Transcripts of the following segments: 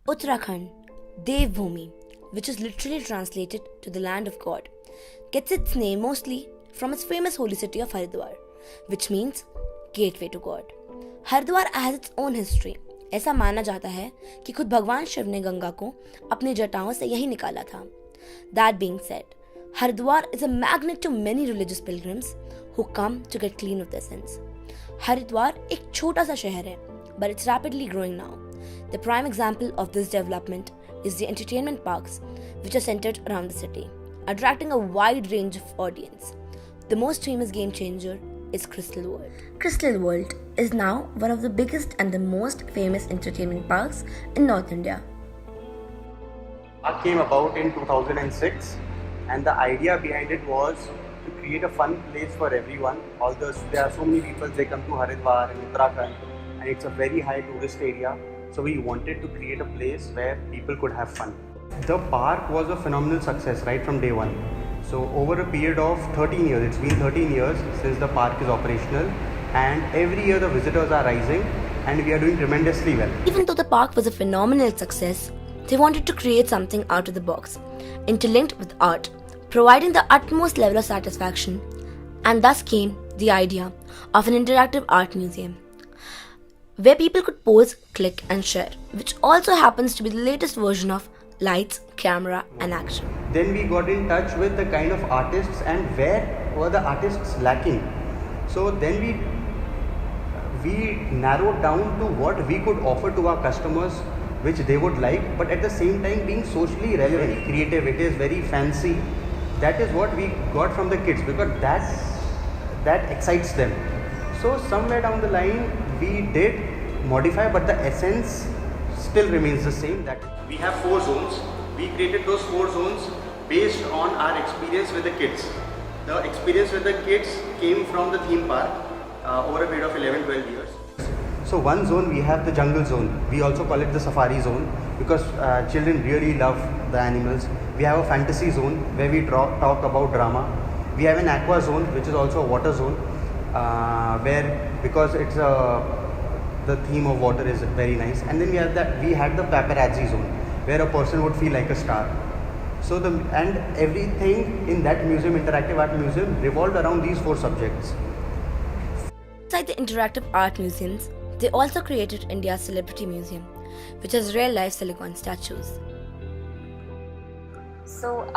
Uttarakhand, Devbhoomi, which is literally translated to the land of God, gets its name mostly from its famous holy city of Haridwar, which means gateway to God. Haridwar has its own history. ऐसा माना जाता है कि खुद भगवान शिव ने गंगा को अपनी जटाओं से यही निकाला था. That being said, Haridwar is a magnet to many religious pilgrims who come to get clean of their sins. Haridwar एक छोटा सा शहर है, but it's rapidly growing now. The prime example of this development is the entertainment parks, which are centered around the city, attracting a wide range of audience. The most famous game changer is Crystal World. Crystal World is now one of the biggest and the most famous entertainment parks in North India. Park came about in 2006, and the idea behind it was to create a fun place for everyone. Although there are so many people, they come to Haridwar and Uttarakhand, and it's a very high tourist area. So we wanted to create a place where people could have fun. The park was a phenomenal success right from day one. So over a period of 13 years, it's been 13 years since the park is operational, and every year the visitors are rising and we are doing tremendously well. Even though the park was a phenomenal success, they wanted to create something out of the box, interlinked with art, providing the utmost level of satisfaction, and thus came the idea of an interactive art museum, where people could pose, click and share, which also happens to be the latest version of lights, camera and action. Then we got in touch with the kind of artists and where were the artists lacking. So then we narrowed down to what we could offer to our customers which they would like, but at the same time being socially relevant. Very creative, it is very fancy. That is what we got from the kids because that excites them. So somewhere down the line we did modify, but the essence still remains the same. That we have 4 zones. We created those 4 zones based on our experience with the kids. The experience with the kids came from the theme park over a period of 11-12 years. So one zone we have the jungle zone. We also call it the safari zone because children really love the animals. We have a fantasy zone where we talk about drama. We have an aqua zone which is also a water zone where because it's the theme of water is very nice. And then we had the paparazzi zone where a person would feel like a star. So everything in that museum, interactive art museum, revolved around these 4 subjects. Inside the interactive art museums, they also created India's Celebrity Museum, which has real-life silicone statues. So,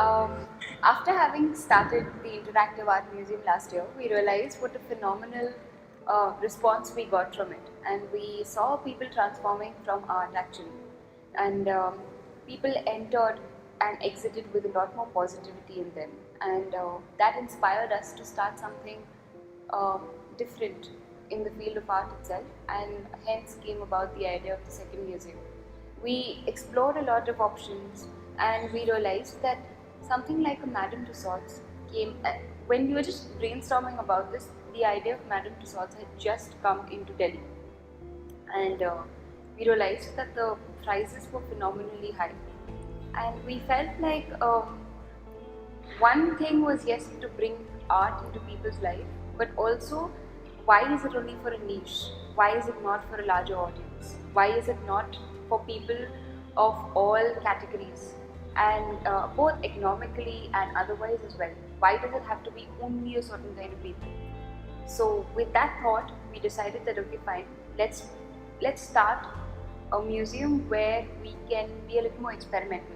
after having started the Interactive Art Museum last year, we realized what a phenomenal response we got from it. And we saw people transforming from art actually. And people entered and exited with a lot more positivity in them. And that inspired us to start something different in the field of art itself, and hence came about the idea of the second museum. We explored a lot of options and we realized that something like a Madame Tussauds came. When we were just brainstorming about this, the idea of Madame Tussauds had just come into Delhi, and we realized that the prices were phenomenally high, and we felt like one thing was yes to bring art into people's life, but also why is it only for a niche? Why is it not for a larger audience? Why is it not for people of all categories, and both economically and otherwise as well? Why does it have to be only a certain kind of people? So with that thought, we decided that okay, fine, let's start a museum where we can be a little more experimental,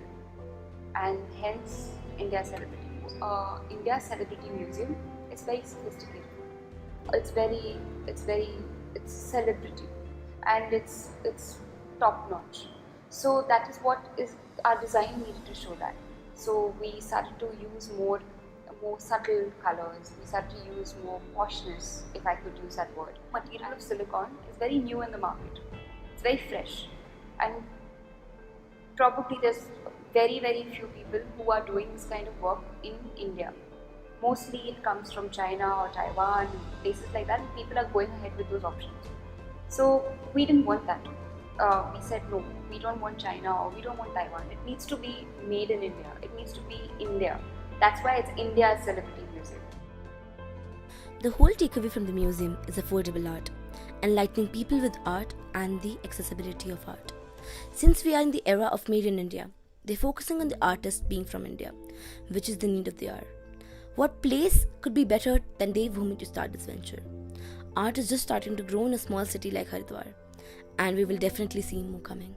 and hence India's Celebrity Museum. India's Celebrity Museum is very sophisticated. It's celebrity, and it's top notch. So that is what is our design needed to show that. So we started to use more subtle colors. We started to use more poshness, if I could use that word. Material of silicone is very new in the market. It's very fresh, and probably there's very, very few people who are doing this kind of work in India. Mostly it comes from China or Taiwan, places like that, and people are going ahead with those options. So we didn't want that. We said no, we don't want China or we don't want Taiwan. It needs to be made in India. It needs to be India. That's why it's India's Celebrity Museum. The whole takeaway from the museum is affordable art, enlightening people with art and the accessibility of art. Since we are in the era of Made in India, they're focusing on the artist being from India, which is the need of the hour. What place could be better than Devbhoomi to start this venture? Art is just starting to grow in a small city like Haridwar, and we will definitely see more coming.